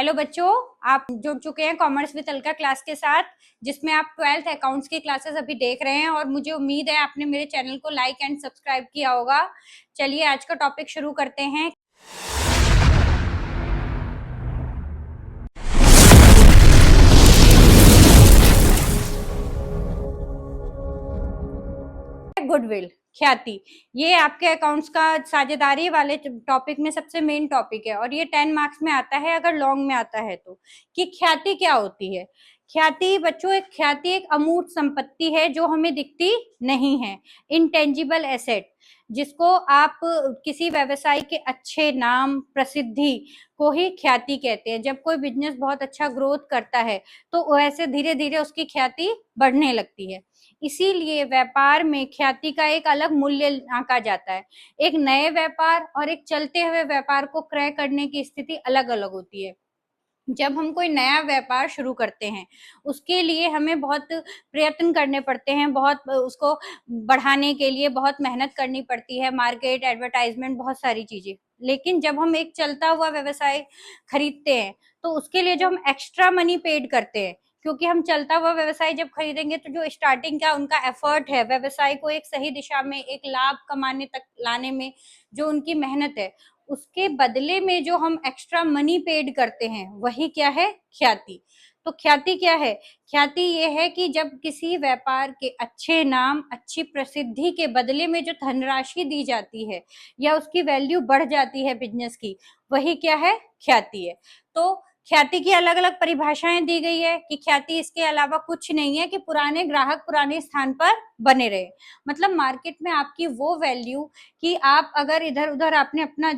Hello बच्चों, आप जुड़ चुके हैं कॉमर्स विद अलका क्लास के साथ, जिसमें आप 12th अकाउंट्स की क्लासेस अभी देख रहे हैं। और मुझे उम्मीद है आपने मेरे चैनल को लाइक एंड सब्सक्राइब किया होगा। चलिए आज का टॉपिक शुरू करते हैं। गुडविल, ख्याति, ये आपके अकाउंट्स का साझेदारी वाले टॉपिक में सबसे मेन टॉपिक है और ये 10 मार्क्स में आता है अगर लॉन्ग में आता है तो। कि ख्याति क्या होती है? ख्याति बच्चों, ख्याति एक अमूर्त संपत्ति है जो हमें दिखती नहीं है, इंटेंजिबल एसेट, जिसको आप किसी व्यवसाय के अच्छे नाम, प्रसिद्धि को ही ख्याति कहते हैं। जब कोई बिजनेस बहुत अच्छा ग्रोथ करता है तो वैसे धीरे धीरे उसकी ख्याति बढ़ने लगती है। इसीलिए व्यापार में ख्याति का एक अलग मूल्य आंका जाता है। एक नए व्यापार और एक चलते हुए व्यापार को क्रय करने की स्थिति अलग अलग होती है। जब हम कोई नया व्यापार शुरू करते हैं उसके लिए हमें बहुत प्रयत्न करने पड़ते हैं, बहुत उसको बढ़ाने के लिए बहुत मेहनत करनी पड़ती है, मार्केट, एडवर्टाइजमेंट, बहुत सारी चीजें। लेकिन जब हम एक चलता हुआ व्यवसाय खरीदते हैं तो उसके लिए जो हम एक्स्ट्रा मनी पेड करते हैं, क्योंकि हम चलता हुआ व्यवसाय जब खरीदेंगे तो जो स्टार्टिंग का उनका एफर्ट है व्यवसाय को एक सही दिशा में, एक लाभ कमाने तक लाने में, जो उनकी मेहनत है, उसके बदले में जो हम एक्स्ट्रा मनी पेड करते हैं वही क्या है? ख्याति। तो ख्याति क्या है? ख्याति ये है कि जब किसी व्यापार के अच्छे नाम, अच्छी प्रसिद्धि के बदले में जो धनराशि दी जाती है या उसकी वैल्यू बढ़ जाती है बिजनेस की, वही क्या है? ख्याति है। तो ख्याति की अलग अलग परिभाषाएं दी गई है कि ख्याति इसके अलावा कुछ नहीं है कि पुराने ग्राहक पुराने स्थान पर बने रहे। मतलब मार्केट में आपकी वो वैल्यू कि आप अगर इधर उधर आपने अपना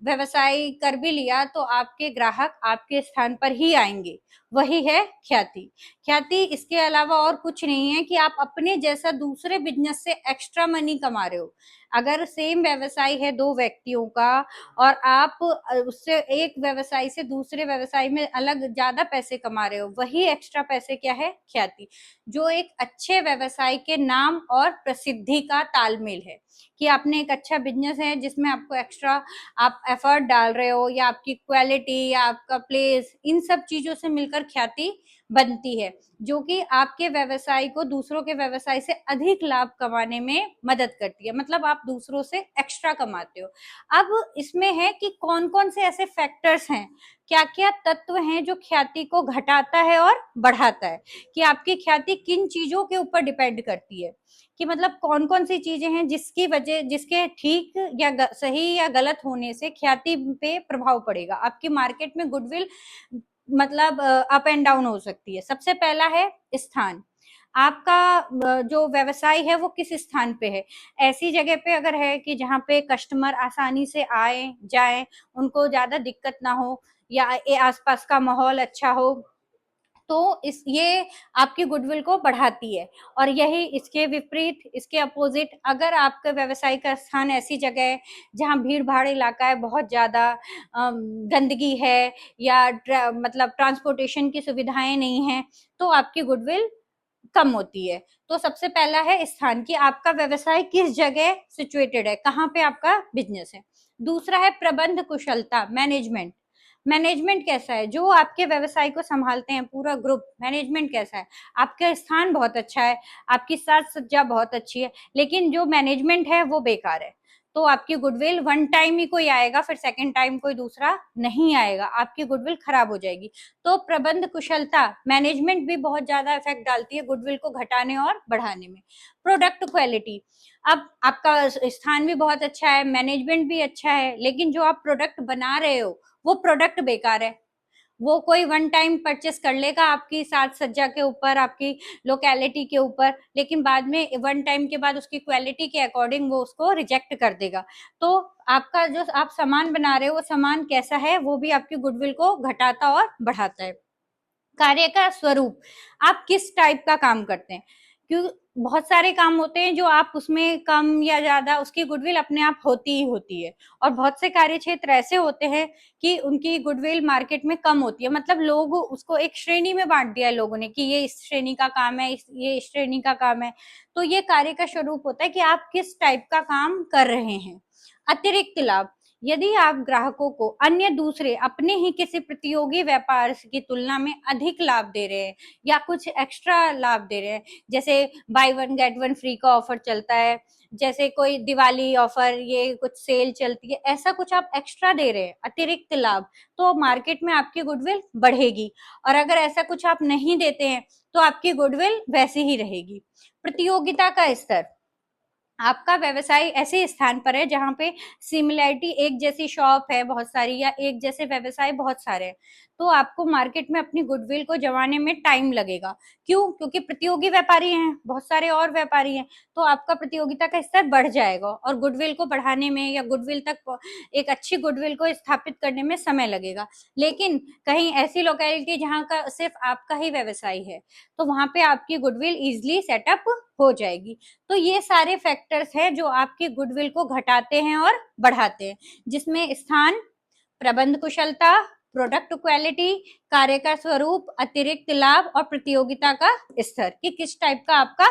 व्यवसाय कर भी लिया तो आपके ग्राहक आपके स्थान पर ही आएंगे, वही है ख्याति। ख्याति इसके अलावा और कुछ नहीं है कि आप अपने जैसा दूसरे बिजनेस से एक्स्ट्रा मनी कमा रहे हो। अगर सेम व्यवसाय है दो व्यक्तियों का और आप उससे एक व्यवसाय से दूसरे व्यवसाय में अलग ज्यादा पैसे कमा रहे हो, वही एक्स्ट्रा पैसे क्या है? ख्याति। जो एक अच्छे व्यवसाय के नाम और प्रसिद्धि का तालमेल है कि आपने एक अच्छा बिजनेस है जिसमें आपको एक्स्ट्रा आप एफर्ट डाल रहे हो, या आपकी क्वालिटी या आपका प्लेस, इन सब चीजों से मिलकर ख्याति बनती है, जो कि आपके व्यवसाय को दूसरों के व्यवसाय से अधिक लाभ कमाने में मदद करती है। मतलब आप दूसरों से एक्स्ट्रा कमाते हो। अब इसमें है कि कौन कौन से ऐसे फैक्टर्स हैं, क्या क्या तत्व हैं जो ख्याति को घटाता है और बढ़ाता है, कि आपकी ख्याति किन चीजों के ऊपर डिपेंड करती है, कि मतलब कौन कौन सी चीजें हैं जिसकी वजह, जिसके ठीक या सही या गलत होने से ख्याति पे प्रभाव पड़ेगा। आपकी मार्केट में गुडविल मतलब अप एंड डाउन हो सकती है। सबसे पहला है स्थान। आपका जो व्यवसाय है वो किस स्थान पे है? ऐसी जगह पे अगर है कि जहाँ पे कस्टमर आसानी से आए जाए, उनको ज्यादा दिक्कत ना हो, या आसपास का माहौल अच्छा हो, तो इस ये आपकी गुडविल को बढ़ाती है। और यही इसके विपरीत, इसके अपोजिट, अगर आपका व्यवसाय का स्थान ऐसी जगह है जहाँ भीड़ भाड़ इलाका है, बहुत ज्यादा गंदगी है, या मतलब ट्रांसपोर्टेशन की सुविधाएं नहीं है, तो आपकी गुडविल कम होती है। तो सबसे पहला है स्थान, कि आपका व्यवसाय किस जगह सिचुएटेड है, कहाँ पे आपका बिजनेस है। दूसरा है प्रबंध कुशलता, मैनेजमेंट। मैनेजमेंट कैसा है? जो आपके व्यवसाय को संभालते हैं पूरा ग्रुप, मैनेजमेंट कैसा है? आपका स्थान बहुत अच्छा है, आपकी साज सज्जा बहुत अच्छी है, लेकिन जो मैनेजमेंट है वो बेकार है, तो आपकी गुडविल वन टाइम ही कोई आएगा, फिर सेकंड टाइम कोई दूसरा नहीं आएगा, आपकी गुडविल खराब हो जाएगी। तो प्रबंध कुशलता, मैनेजमेंट भी बहुत ज्यादा इफेक्ट डालती है गुडविल को घटाने और बढ़ाने में। प्रोडक्ट क्वालिटी, अब आपका स्थान भी बहुत अच्छा है, मैनेजमेंट भी अच्छा है, लेकिन जो आप प्रोडक्ट बना रहे हो वो प्रोडक्ट बेकार है। वो कोई वन टाइम परचेस कर लेगा आपकी साज सज्जा के ऊपर, आपकी लोकेलिटी के ऊपर, लेकिन बाद में वन टाइम के बाद उसकी क्वालिटी के अकॉर्डिंग वो उसको रिजेक्ट कर देगा। तो आपका जो आप सामान बना रहे हो वो सामान कैसा है, वो भी आपकी गुडविल को घटाता और बढ़ाता है। कार्य का स्वरूप, आप किस टाइप का काम करते हैं, क्यों बहुत सारे काम होते हैं जो आप उसमें कम या ज्यादा, उसकी गुडविल अपने आप होती ही होती है। और बहुत से कार्य क्षेत्र ऐसे होते हैं कि उनकी गुडविल मार्केट में कम होती है। मतलब लोग उसको एक श्रेणी में बांट दिया है लोगों ने कि ये इस श्रेणी का काम है, ये इस श्रेणी का काम है। तो ये कार्य का स्वरूप होता है कि आप किस टाइप का काम कर रहे हैं। अतिरिक्त लाभ, यदि आप ग्राहकों को अन्य दूसरे अपने ही किसी प्रतियोगी व्यापार की तुलना में अधिक लाभ दे रहे हैं या कुछ एक्स्ट्रा लाभ दे रहे हैं, जैसे by one get one free का ऑफर चलता है, जैसे कोई दिवाली ऑफर, ये कुछ सेल चलती है, ऐसा कुछ आप एक्स्ट्रा दे रहे हैं अतिरिक्त लाभ, तो मार्केट में आपकी गुडविल बढ़ेगी। और अगर ऐसा कुछ आप नहीं देते हैं तो आपकी गुडविल वैसी ही रहेगी। प्रतियोगिता का स्तर, आपका व्यवसाय ऐसे स्थान पर है जहां पे सिमिलैरिटी, एक जैसी शॉप है बहुत सारी या एक जैसे व्यवसाय बहुत सारे हैं, तो आपको मार्केट में अपनी गुडविल को जमाने में टाइम लगेगा। क्यों? क्योंकि प्रतियोगी व्यापारी हैं, बहुत सारे और व्यापारी हैं, तो आपका प्रतियोगिता का स्तर बढ़ जाएगा और गुडविल को बढ़ाने में या गुडविल तक, एक अच्छी गुडविल को स्थापित करने में समय लगेगा। लेकिन कहीं ऐसी लोकेलिटी जहाँ का सिर्फ आपका ही व्यवसाय है, तो वहां पे आपकी गुडविल इजिली सेटअप हो जाएगी। तो ये सारे फैक्टर्स हैं जो आपकी गुडविल को घटाते हैं और बढ़ाते हैं, जिसमें स्थान, प्रबंध कुशलता, प्रोडक्ट क्वालिटी, कार्य का स्वरूप, अतिरिक्त लाभ और प्रतियोगिता का स्तर, कि किस टाइप का आपका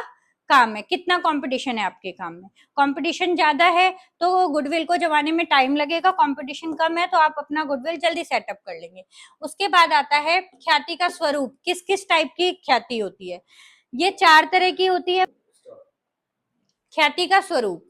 काम है, कितना कंपटीशन है आपके काम में। कंपटीशन ज्यादा है तो गुडविल को जमाने में टाइम लगेगा, कंपटीशन कम है तो आप अपना गुडविल जल्दी सेटअप कर लेंगे। उसके बाद आता है ख्याति का स्वरूप, किस किस टाइप की ख्याति होती है। ये 4 तरह की होती है ख्याति का स्वरूप।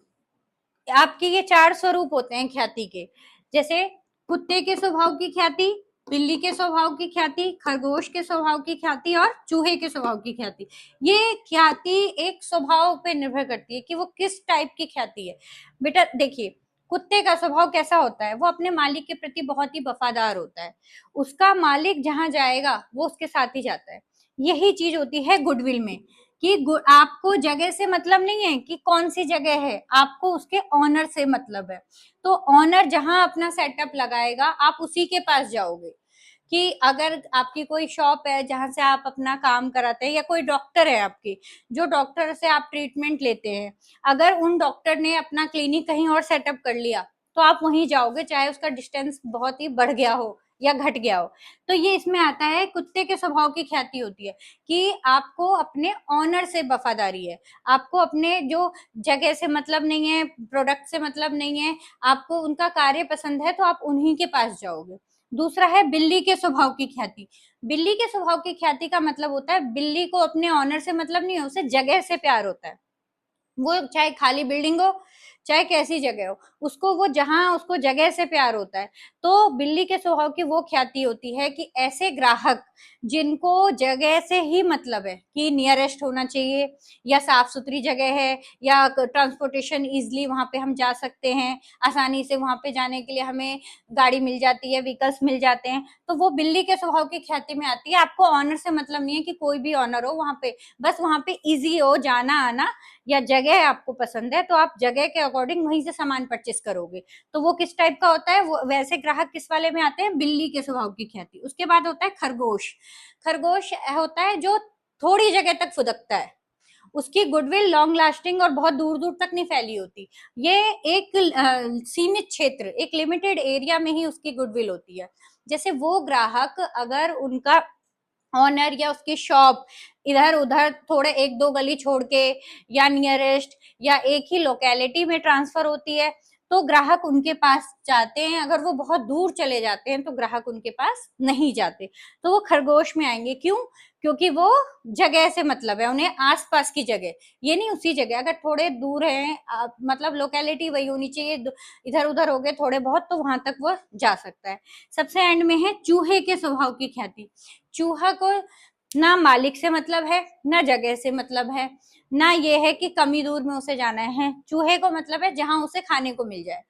आपके ये 4 स्वरूप होते हैं ख्याति के, जैसे कुत्ते के स्वभाव की ख्याति, बिल्ली के स्वभाव की ख्याति, खरगोश के स्वभाव की ख्याति और चूहे के स्वभाव की ख्याति। ये ख्याति एक स्वभाव पे निर्भर करती है कि वो किस टाइप की ख्याति है। बेटा देखिए, कुत्ते का स्वभाव कैसा होता है, वो अपने मालिक के प्रति बहुत ही वफादार होता है, उसका मालिक जहां जाएगा वो उसके साथ ही जाता है। यही चीज होती है गुडविल में, कि आपको जगह से मतलब नहीं है कि कौन सी जगह है, आपको उसके ऑनर से मतलब है। तो ऑनर जहां अपना सेटअप लगाएगा आप उसी के पास जाओगे। कि अगर आपकी कोई शॉप है जहां से आप अपना काम कराते हैं, या कोई डॉक्टर है आपकी, जो डॉक्टर से आप ट्रीटमेंट लेते हैं, अगर उन डॉक्टर ने अपना क्लिनिक कहीं और सेटअप कर लिया तो आप वहीं जाओगे, चाहे उसका डिस्टेंस बहुत ही बढ़ गया हो या घट गया हो। तो ये इसमें आता है, कुत्ते के स्वभाव की ख्याति होती है कि आपको अपने ऑनर से वफादारी है, आपको अपने जो जगह से मतलब नहीं है, प्रोडक्ट से मतलब नहीं है, आपको उनका कार्य पसंद है तो आप उन्हीं के पास जाओगे। दूसरा है बिल्ली के स्वभाव की ख्याति। बिल्ली के स्वभाव की ख्याति का मतलब होता है, बिल्ली को अपने ऑनर से मतलब नहीं है, उसे जगह से प्यार होता है। वो चाहे खाली बिल्डिंग हो, चाहे कैसी जगह हो, उसको वो जहां उसको जगह से प्यार होता है। तो बिल्ली के स्वभाव की वो ख्याति होती है कि ऐसे ग्राहक जिनको जगह से ही मतलब है, कि नियरेस्ट होना चाहिए, या साफ सुथरी जगह है, या ट्रांसपोर्टेशन इजिली वहां पे हम जा सकते हैं, आसानी से वहां पे जाने के लिए हमें गाड़ी मिल जाती है, व्हीकल्स मिल जाते हैं, तो वो बिल्ली के स्वभाव की ख्याति में आती है। आपको ऑनर से मतलब नहीं है कि कोई भी ऑनर हो वहां पे, बस वहां पे इजी हो जाना आना, या जगह आपको पसंद है तो आप जगह के अकॉर्डिंग वहीं से सामान परचेस करोगे। तो वो किस टाइप का होता है, वो वैसे ग्राहक किस वाले में आते हैं, बिल्ली के स्वभाव की ख्याति। उसके बाद होता है खरगोश। खरगोश होता है जो थोड़ी जगह तक फुदकता है, उसकी गुडविल लॉन्ग लास्टिंग और बहुत दूर दूर तक नहीं फैली होती। ये एक सीमित क्षेत्र, एक लिमिटेड एरिया में ही उसकी गुडविल होती है। जैसे वो ग्राहक अगर उनका ऑनर या उसकी शॉप इधर उधर थोड़े एक दो गली छोड़ के, या नियरेस्ट, या एक ही लोकेलिटी में ट्रांसफर होती है, तो ग्राहक उनके पास जाते हैं। अगर वो बहुत दूर चले जाते हैं तो ग्राहक उनके पास नहीं जाते, तो वो खरगोश में आएंगे। क्यों? क्योंकि वो जगह से मतलब है, उन्हें आसपास की जगह, ये नहीं उसी जगह। अगर थोड़े दूर है, मतलब लोकेलिटी वही होनी चाहिए, इधर उधर हो गए थोड़े बहुत, तो वहां तक वो जा सकता है। सबसे एंड में है चूहे के स्वभाव की ख्याति। चूहा को ना मालिक से मतलब है, ना जगह से मतलब है, ना ये है कि कमी दूर में उसे जाना है। चूहे को मतलब है जहां उसे खाने को मिल जाए,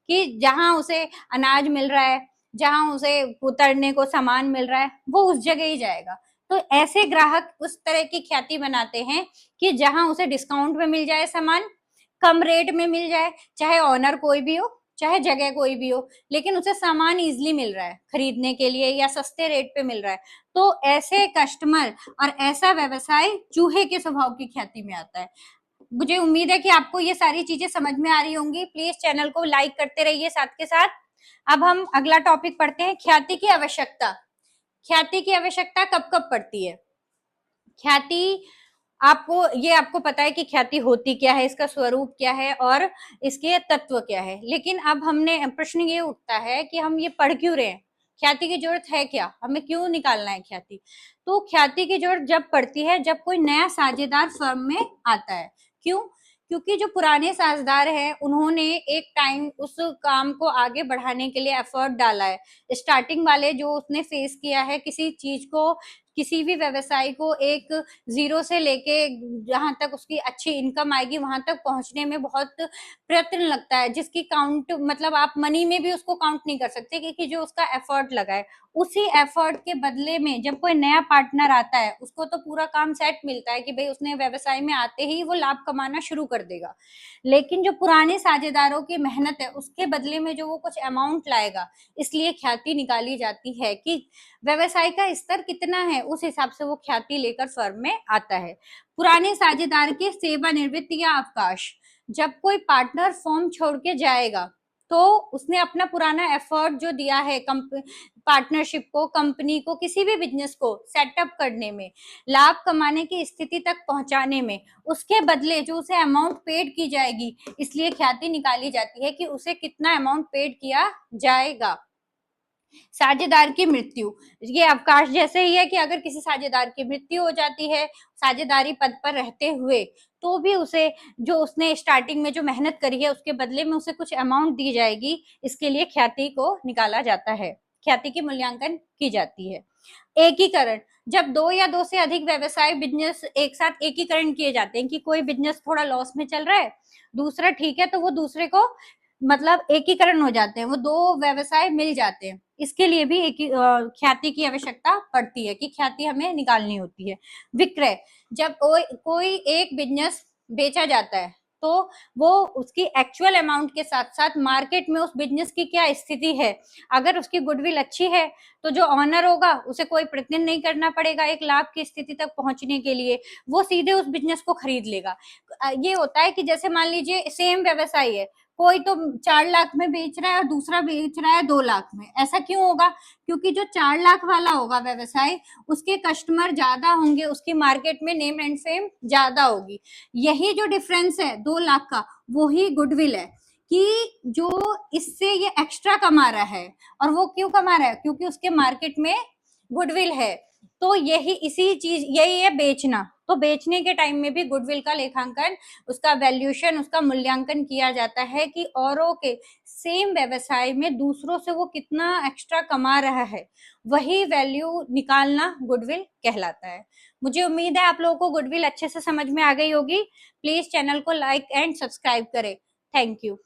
कि जहां उसे अनाज मिल रहा है, जहां उसे उतरने को सामान मिल रहा है, वो उस जगह ही जाएगा। तो ऐसे ग्राहक उस तरह की ख्याति बनाते हैं कि जहां उसे डिस्काउंट में मिल जाए सामान, कम रेट में मिल जाए, चाहे ऑनर कोई भी हो, चाहे जगह कोई भी हो, लेकिन उसे सामान इजिली मिल रहा है खरीदने के लिए, या सस्ते रेट पे मिल रहा है। तो ऐसे कस्टमर और ऐसा व्यवसाय चूहे के स्वभाव की ख्याति में आता है। मुझे उम्मीद है कि आपको ये सारी चीजें समझ में आ रही होंगी। प्लीज चैनल को लाइक करते रहिए साथ के साथ। अब हम अगला टॉपिक पढ़ते हैं, ख्याति की आवश्यकता। ख्याति की आवश्यकता कब कब पड़ती है? ख्याति आपको पता है कि ख्याति होती क्या है, इसका स्वरूप क्या है और इसके तत्व क्या है। लेकिन अब हमने प्रश्न ये उठता है कि हम ये पढ़ क्यों रहे हैं, ख्याति की जरूरत है क्या, हमें क्यों निकालना है ख्याति। तो ख्याति की जरूरत जब पड़ती है जब कोई नया साझेदार फर्म में आता है। क्यों? क्योंकि जो पुराने साझेदार हैं उन्होंने एक टाइम उस काम को आगे बढ़ाने के लिए एफर्ट डाला है। स्टार्टिंग वाले जो उसने फेस किया है किसी चीज को, किसी भी व्यवसाय को एक जीरो से लेके जहां तक उसकी अच्छी इनकम आएगी वहां तक पहुंचने में बहुत प्रयत्न लगता है, जिसकी काउंट मतलब आप मनी में भी उसको काउंट नहीं कर सकते, क्योंकि जो उसका एफर्ट लगा है उसी एफर्ट के बदले में जब कोई नया पार्टनर आता है उसको तो पूरा काम सेट मिलता है कि भाई उसने व्यवसाय में आते ही वो लाभ कमाना शुरू कर देगा। लेकिन जो पुराने साझेदारों की मेहनत है उसके बदले में जो वो कुछ अमाउंट लाएगा, इसलिए ख्याति निकाली जाती है कि व्यवसाय का स्तर कितना है, उस हिसाब से वो ख्याति लेकर फर्म में आता है। पुराने साझेदार के सेवानिवृत्ति या अवकाश, जब कोई पार्टनर फर्म छोड़ के जाएगा तो उसने अपना पुराना एफर्ट जो दिया है पार्टनरशिप को, कंपनी को, किसी भी बिजनेस को सेटअप करने में, लाभ कमाने की स्थिति तक पहुंचाने में, उसके बदले जो उसे अमाउंट पेड की जाएगी, इसलिए ख्याति निकाली जाती है कि उसे कितना अमाउंट पेड किया जाएगा। साझेदार की मृत्यु, ये अवकाश जैसे ही है कि अगर किसी साझेदार की मृत्यु हो जाती है साझेदारी पद पर रहते हुए, तो भी उसे जो उसने स्टार्टिंग में जो मेहनत करी है उसके बदले में उसे कुछ अमाउंट दी जाएगी। इसके लिए ख्याति को निकाला जाता है, ख्याति की मूल्यांकन की जाती है। एकीकरण, जब दो या दो से अधिक व्यवसाय बिजनेस एक साथ एकीकरण किए जाते हैं कि कोई बिजनेस थोड़ा लॉस में चल रहा है, दूसरा ठीक है, तो वो दूसरे को मतलब एकीकरण हो जाते हैं, वो दो व्यवसाय मिल जाते हैं। इसके लिए भी एक ख्याति की आवश्यकता पड़ती है कि ख्याति हमें निकालनी होती है। विक्रय, जब कोई एक बिजनेस बेचा जाता है तो वो उसकी एक्चुअल अमाउंट के साथ साथ मार्केट में उस बिजनेस की क्या स्थिति है, अगर उसकी गुडविल अच्छी है तो जो ऑनर होगा उसे कोई प्रयत्न नहीं करना पड़ेगा एक लाभ की स्थिति तक पहुंचने के लिए, वो सीधे उस बिजनेस को खरीद लेगा। ये होता है कि जैसे मान लीजिए सेम व्यवसाय है, कोई तो 4 लाख में बेच रहा है और दूसरा बेच रहा है 2 लाख में। ऐसा क्यों होगा? क्योंकि जो 4 लाख वाला होगा व्यवसाय, उसके कस्टमर ज्यादा होंगे, उसकी मार्केट में नेम एंड फेम ज्यादा होगी। यही जो डिफरेंस है 2 लाख का, वो ही गुडविल है कि जो इससे ये एक्स्ट्रा कमा रहा है। और वो क्यों कमा रहा है? क्योंकि उसके मार्केट में गुडविल है। तो यही है बेचना। तो बेचने के टाइम में भी गुडविल का लेखांकन, उसका वैल्यूएशन, उसका मूल्यांकन किया जाता है कि औरों के सेम व्यवसाय में दूसरों से वो कितना एक्स्ट्रा कमा रहा है, वही वैल्यू निकालना गुडविल कहलाता है। मुझे उम्मीद है आप लोगों को गुडविल अच्छे से समझ में आ गई होगी। प्लीज चैनल को लाइक एंड सब्सक्राइब करें। Thank you.